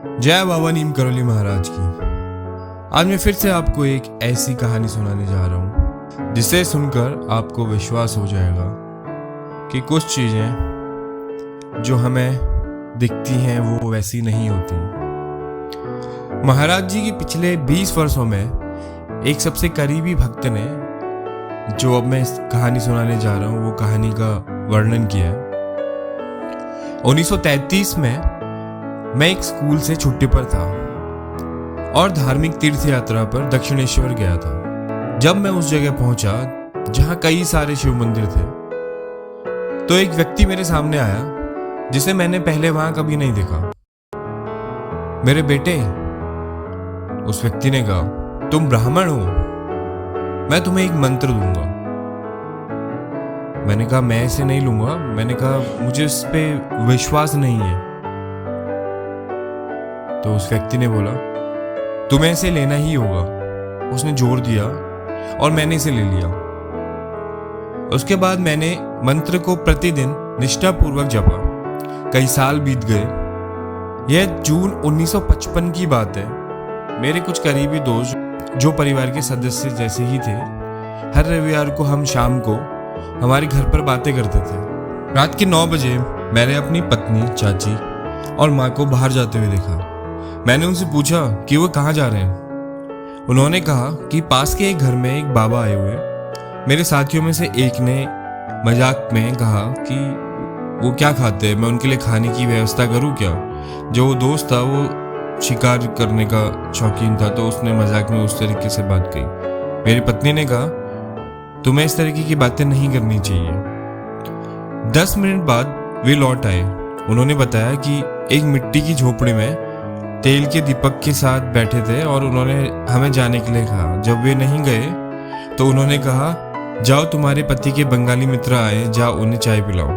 जय बाबा नीम करोली महाराज की। आज मैं फिर से आपको एक ऐसी कहानी सुनाने जा रहा हूँ जिसे सुनकर आपको विश्वास हो जाएगा कि कुछ चीज़ें जो हमें दिखती हैं वो वैसी नहीं होती। महाराज जी के पिछले 20 वर्षों में एक सबसे करीबी भक्त ने, जो अब मैं इस कहानी सुनाने जा रहा हूँ, वो कहानी का वर्णन किया है। 1933 में मैं एक स्कूल से छुट्टी पर था और धार्मिक तीर्थ यात्रा पर दक्षिणेश्वर गया था। जब मैं उस जगह पहुंचा जहां कई सारे शिव मंदिर थे, तो एक व्यक्ति मेरे सामने आया जिसे मैंने पहले वहां कभी नहीं देखा। मेरे बेटे, उस व्यक्ति ने कहा, तुम ब्राह्मण हो, मैं तुम्हें एक मंत्र दूंगा। मैंने कहा, मैं इसे नहीं लूंगा। मैंने कहा, मुझे इस पे विश्वास नहीं है। तो उस व्यक्ति ने बोला, तुम्हें इसे लेना ही होगा। उसने जोर दिया और मैंने इसे ले लिया। उसके बाद मैंने मंत्र को प्रतिदिन निष्ठापूर्वक जपा। कई साल बीत गए। यह जून 1955 की बात है। मेरे कुछ करीबी दोस्त, जो परिवार के सदस्य जैसे ही थे, हर रविवार को हम शाम को हमारे घर पर बातें करते थे। रात के 9 बजे मैंने अपनी पत्नी, चाची और माँ को बाहर जाते हुए देखा। मैंने उनसे पूछा कि वो कहाँ जा रहे हैं। उन्होंने कहा कि पास के एक घर में एक बाबा आए हुए। मेरे साथियों में से एक ने मजाक में कहा कि वो क्या खाते हैं, मैं उनके लिए खाने की व्यवस्था करूँ क्या। जो वो दोस्त था वो शिकार करने का शौकीन था, तो उसने मजाक में उस तरीके से बात कही। मेरी पत्नी ने कहा, तुम्हें इस तरीके की बातें नहीं करनी चाहिए। 10 मिनट बाद वे लौट आए। उन्होंने बताया कि एक मिट्टी की झोपड़ी में तेल के दीपक के साथ बैठे थे और उन्होंने हमें जाने के लिए कहा। जब वे नहीं गए तो उन्होंने कहा, जाओ, तुम्हारे पति के बंगाली मित्र आए, जाओ उन्हें चाय पिलाओ,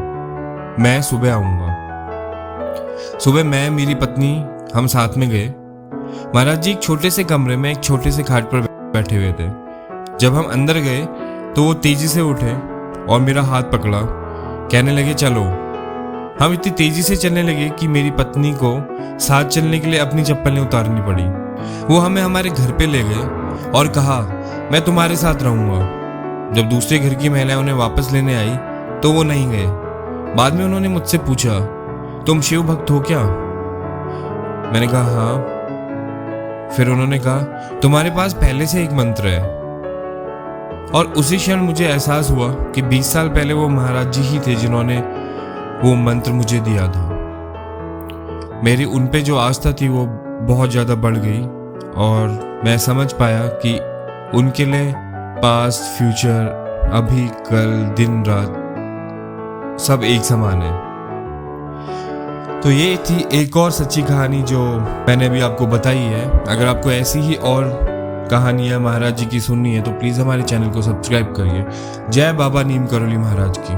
मैं सुबह आऊंगा। सुबह मैं, मेरी पत्नी, हम साथ में गए। महाराज जी एक छोटे से कमरे में एक छोटे से खाट पर बैठे हुए थे। जब हम अंदर गए तो वो तेजी से उठे और मेरा हाथ पकड़ा, कहने लगे, चलो। हम इतनी तेजी से चलने लगे कि मेरी पत्नी को साथ चलने के लिए अपनी चप्पलें उतारनी पड़ी। वो हमें हमारे घर पे ले गए और कहा, मैं तुम्हारे साथ रहूंगा। जब दूसरे घर की महिलाएं उन्हें वापस लेने आई तो वो नहीं गए। बाद में उन्होंने मुझसे पूछा, तुम शिव भक्त हो क्या? मैंने कहा, हाँ। फिर उन्होंने कहा, तुम्हारे पास पहले से एक मंत्र है। और उसी क्षण मुझे एहसास हुआ कि 20 साल पहले वो महाराज जी ही थे जिन्होंने वो मंत्र मुझे दिया था। मेरी उन पे जो आस्था थी वो बहुत ज़्यादा बढ़ गई और मैं समझ पाया कि उनके लिए पास्ट, फ्यूचर, अभी, कल, दिन, रात सब एक समान है। तो ये थी एक और सच्ची कहानी जो मैंने अभी आपको बताई है। अगर आपको ऐसी ही और कहानियाँ महाराज जी की सुननी है तो प्लीज़ हमारे चैनल को सब्सक्राइब करिए। जय बाबा नीम करोली महाराज की।